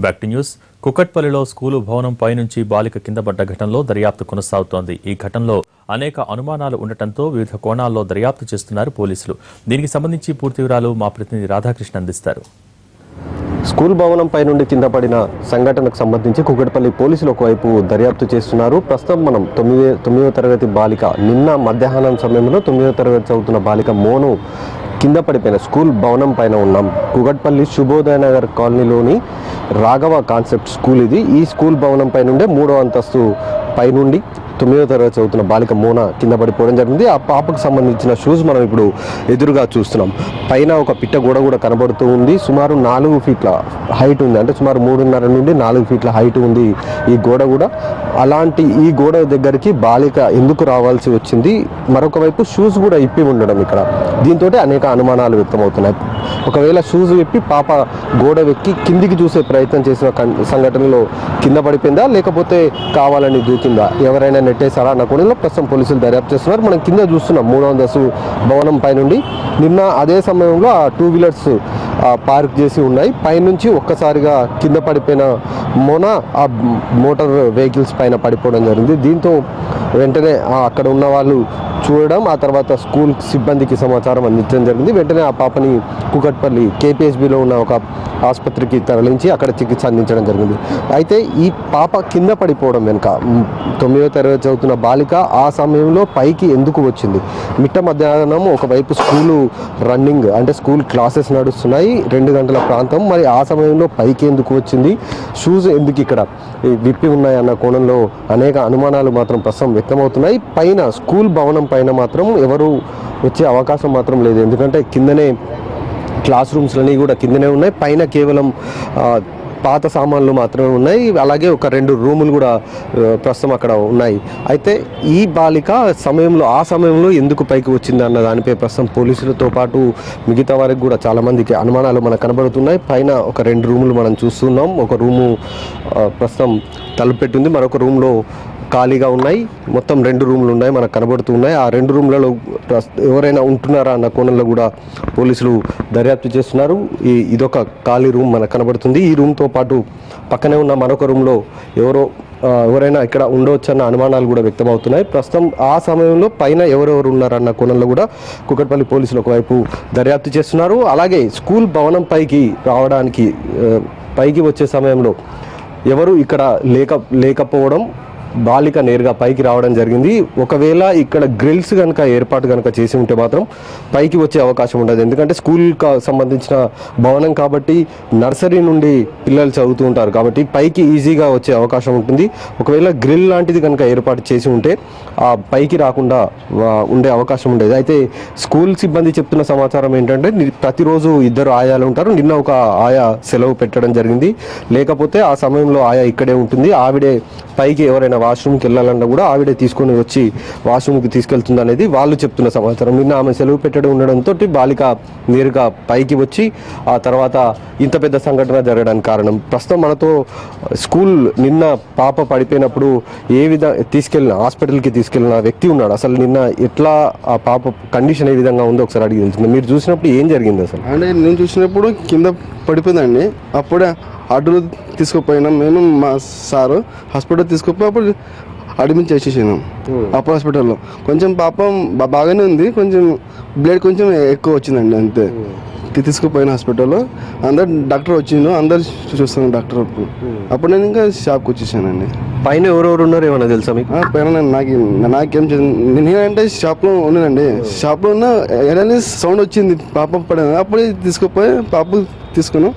Back to news. కుకట్పల్లిలో school భవనం పైనుంచి బాలిక కింద పడ్డ ఘటనలో దర్యాప్తు కొనసాగుతోంది. ఈ ఘటనలో అనేక అనుమానాలు ఉండటంతో వివిధ కోణాల్లో దర్యాప్తు చేస్తున్నారు పోలీసులు. దీనికి సంబంధించి పూర్తి వివరాలు మా ప్రతినిధి రాధాకృష్ణ అందిస్తారు. స్కూల్ భవనం పై నుండి కింద పడిన సంఘటనకు సంబంధించి కుకట్పల్లి పోలీసులు ఒకవైపు దర్యాప్తు చేస్తున్నారు. ప్రస్తుతం మనం 9వ తరగతి బాలిక నిన్న మధ్యాహ్నం సమయంలో 9వ తరగతి చదువుతున్న బాలిక మోను కింద పడిపోయిన స్కూల్ భవనం పైన ఉన్నాం. కుకట్పల్లి శుభోదయ నగర్ కాలనీలోని రాఘవ కాన్సెప్ట్ స్కూల్ ఇది. ఈ స్కూల్ భవనం పై నుండే 3వ అంతస్తు పై నుండి 9వ తరగతి చదువుతున్న బాలిక మోన కింద పడిపోవడం జరిగింది. ఆ పాపకు సంబంధించిన షూస్ మనం ఇప్పుడు ఎదురుగా చూస్తున్నాం. పైన ఒక పిట్ట గోడ కూడా కనబడుతూ ఉంది. సుమారు 4 ఫీట్ల హైట్ ఉంది, అంటే సుమారు 3.5 నుండి 4 ఫీట్ల హైట్ ఉంది ఈ గోడ కూడా. అలాంటి ఈ గోడ దగ్గరికి బాలిక ఎందుకు రావాల్సి వచ్చింది? మరొక వైపు షూస్ కూడా ఇప్పి ఉండడం ఇక్కడ, దీంతో అనేక అనుమానాలు వ్యక్తమవుతున్నాయి. ఒకవేళ షూస్ విప్పి పాప గోడ వెక్కి కిందికి చూసే ప్రయత్నం చేసిన సంఘటనలో కింద పడిపోయిందా, లేకపోతే కావాలని దూకిందా, ఎవరైనా నెట్టేశారా అన్న కోణంలో ప్రస్తుతం పోలీసులు దర్యాప్తు చేస్తున్నారు. మనం కింద చూస్తున్నాం 3వ అంతస్తు భవనం పై నుండి. నిన్న అదే సమయంలో ఆ 2 వీలర్స్ పార్క్ చేసి ఉన్నాయి. పైనుంచి ఒక్కసారిగా కింద పడిపోయిన మోన ఆ మోటార్ వెహికల్స్ పైన పడిపోవడం జరిగింది. దీంతో వెంటనే అక్కడ ఉన్న వాళ్ళు చూడడం, ఆ తర్వాత స్కూల్ సిబ్బందికి సమాచారం అందించడం జరిగింది. వెంటనే ఆ పాపని కుకట్పల్లి KPSBలో ఉన్న ఒక ఆసుపత్రికి తరలించి అక్కడ చికిత్స అందించడం జరిగింది. అయితే ఈ పాప కింద పడిపోవడం వెనుక 9వ తరగతి చదువుతున్న బాలిక ఆ సమయంలో పైకి ఎందుకు వచ్చింది? మిట్ట మధ్యాహ్నం ఒకవైపు స్కూలు రన్నింగ్, అంటే స్కూల్ క్లాసెస్ నడుస్తున్నాయి, 2 గంటల ప్రాంతం. మరి ఆ సమయంలో పైకి ఎందుకు వచ్చింది? షూస్ ఎందుకు ఇక్కడ విప్పి ఉన్నాయి అన్న కోణంలో అనేక అనుమానాలు మాత్రం ప్రస్తుతం వ్యక్తమవుతున్నాయి. పైన స్కూల్ భవనం పైన మాత్రం ఎవరు వచ్చే అవకాశం మాత్రం లేదు, ఎందుకంటే కిందనే క్లాస్ రూమ్స్లన్నీ కూడా కిందనే ఉన్నాయి. పైన కేవలం పాత సామాన్లు మాత్రమే ఉన్నాయి. అలాగే ఒక 2 రూములు కూడా ప్రస్తుతం అక్కడ ఉన్నాయి. అయితే ఈ బాలిక ఆ సమయంలో ఎందుకు పైకి వచ్చింది అన్న దానిపై ప్రస్తుతం పోలీసులతో పాటు మిగతా వారికి కూడా చాలామందికి అనుమానాలు మనకు కనబడుతున్నాయి. పైన ఒక 2 రూములు మనం చూస్తున్నాం. ఒక రూము ప్రస్తుతం తలుపు పెట్టింది, మరొక రూమ్లో ఖాళీగా ఉన్నాయి. మొత్తం 2 రూములు ఉన్నాయి మనకు కనబడుతున్నాయి. ఆ 2 రూమ్లలో ఎవరైనా ఉంటున్నారా అన్న కోణంలో కూడా పోలీసులు దర్యాప్తు చేస్తున్నారు. ఇదొక ఖాళీ రూమ్ మనకు కనబడుతుంది. ఈ రూమ్తో పాటు పక్కనే ఉన్న మరొక రూమ్లో ఎవరైనా ఇక్కడ ఉండవచ్చు అన్న అనుమానాలు కూడా వ్యక్తమవుతున్నాయి. ప్రస్తుతం ఆ సమయంలో పైన ఎవరెవరు ఉన్నారన్న కోణంలో కూడా కుకట్పల్లి పోలీసులు ఒకవైపు దర్యాప్తు చేస్తున్నారు. అలాగే స్కూల్ భవనం పైకి వచ్చే సమయంలో ఎవరు ఇక్కడ లేకపోవడం, బాలిక నేరుగా పైకి రావడం జరిగింది. ఒకవేళ ఇక్కడ గ్రిల్స్ ఏర్పాటు చేసి ఉంటే మాత్రం పైకి వచ్చే అవకాశం ఉండదు, ఎందుకంటే స్కూల్ సంబంధించిన భవనం కాబట్టి నర్సరీ నుండి పిల్లలు చదువుతూ ఉంటారు కాబట్టి పైకి ఈజీగా వచ్చే అవకాశం ఉంటుంది. ఒకవేళ గ్రిల్ లాంటిది ఏర్పాటు చేసి ఉంటే ఆ పైకి రాకుండా ఉండే అవకాశం ఉండేది. అయితే స్కూల్ సిబ్బంది చెప్తున్న సమాచారం ఏంటంటే ప్రతిరోజు 2 ఆయాలు ఉంటారు. నిన్న ఒక ఆయా సెలవు పెట్టడం జరిగింది, లేకపోతే ఆ సమయంలో ఆయా ఇక్కడే ఉంటుంది. ఆవిడే పైకి ఎవరైనా వాష్రూమ్కి వెళ్ళాలన్నా కూడా ఆవిడే తీసుకొని వచ్చి వాష్రూమ్కి తీసుకెళ్తుంది అనేది వాళ్ళు చెప్తున్న సమాచారం. నిన్న ఆమె సెలవు పెట్టడం ఉండడంతో బాలిక నేరుగా పైకి వచ్చి ఆ తర్వాత ఇంత పెద్ద సంఘటన జరగడానికి కారణం. ప్రస్తుతం మనతో స్కూల్ నిన్న పాప పడిపోయినప్పుడు హాస్పిటల్కి తీసుకెళ్ళిన వ్యక్తి ఉన్నాడు. అసలు నిన్న ఎట్లా ఆ పాప కండిషన్ ఏ విధంగా ఉందో ఒకసారి అడిగి తెలుస్తుంది. మీరు చూసినప్పుడు ఏం జరిగింది అసలు? అంటే నేను చూసినప్పుడు కింద పడిపోయిందండి. అప్పుడే అడ్డు తీసుకుపోయినాం మేము, మా సారు హాస్పిటల్ తీసుకుపోయి అప్పుడు అడ్మిట్ చేసేసినాం అప్పుడు హాస్పిటల్లో. కొంచెం పాపం బాగానే ఉంది, కొంచెం బ్లడ్ కొంచెం ఎక్కువ వచ్చిందండి అంతే. తీసుకుపోయిన హాస్పిటల్లో అందరు డాక్టర్ వచ్చిండు, అందరు చూస్తున్నాం డాక్టర్. అప్పుడు నేను ఇంకా షాప్కి వచ్చేసానండి. పైన ఎవరెవరు ఉన్నారు ఏమన్నా తెలుసా మీకు? పైన నాకేం నేనంటే షాప్లో ఉన్నానండి. షాప్లో ఉన్న ఎలానే సౌండ్ వచ్చింది పాప పడింది, అప్పుడే తీసుకుపోయి పాప తీసుకున్నాం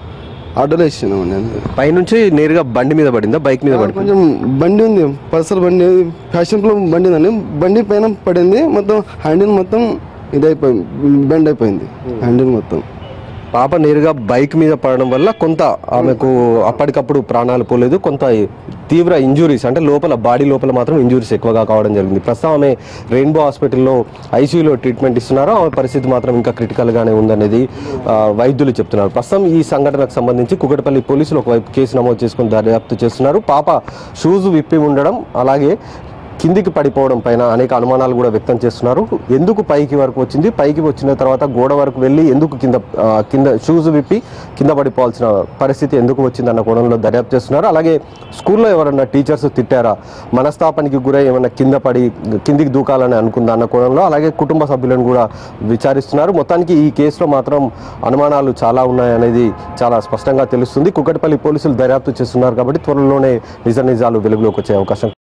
ఆర్డర్ ఇచ్చినామండి అంతే. పైనుంచి నేరుగా బండి మీద పడిందా, బైక్ మీద పడింది? కొంచెం బండి ఉంది, పల్సర్ బండి, ఫ్యాషన్ ప్రో బండి ఉందండి. బండి పైన పడింది, మొత్తం హ్యాండిల్ మొత్తం ఇదైపోయింది, బెండ్ అయిపోయింది హ్యాండిల్ మొత్తం. పాప నేరుగా బైక్ మీద పడడం వల్ల కొంత ఆమెకు అప్పటికప్పుడు ప్రాణాలు పోలేదు, కొంత తీవ్ర ఇంజురీస్, అంటే బాడీ లోపల మాత్రం ఇంజురీస్ ఎక్కువగా కావడం జరిగింది. ప్రస్తుతం ఆమె రెయిన్బో హాస్పిటల్లో ICUలో ట్రీట్మెంట్ ఇస్తున్నారు. ఆమె పరిస్థితి మాత్రం ఇంకా క్రిటికల్గానే ఉందనేది వైద్యులు చెప్తున్నారు. ప్రస్తుతం ఈ సంఘటనకు సంబంధించి కుకట్పల్లి పోలీసులు ఒకవైపు కేసు నమోదు చేసుకుని దర్యాప్తు చేస్తున్నారు. పాప షూస్ విప్పి ఉండడం, అలాగే కిందికి పడిపోవడం పైన అనేక అనుమానాలు కూడా వ్యక్తం చేస్తున్నారు. ఎందుకు పైకి వరకు వచ్చింది, పైకి వచ్చిన తర్వాత గోడ వరకు వెళ్ళి ఎందుకు కింద షూస్ విప్పి కింద పడిపోవాల్సిన పరిస్థితి ఎందుకు వచ్చిందన్న కోణంలో దర్యాప్తు చేస్తున్నారు. అలాగే స్కూల్లో ఎవరన్నా టీచర్స్ తిట్టారా, మనస్తాపానికి గురై ఏమన్నా కిందికి దూకాలని అనుకుందా అన్న కోణంలో అలాగే కుటుంబ సభ్యులను కూడా విచారిస్తున్నారు. మొత్తానికి ఈ కేసులో మాత్రం అనుమానాలు చాలా ఉన్నాయనేది చాలా స్పష్టంగా తెలుస్తుంది. కూకట్పల్లి పోలీసులు దర్యాప్తు చేస్తున్నారు కాబట్టి త్వరలోనే నిజాలు వెలుగులోకి వచ్చే అవకాశం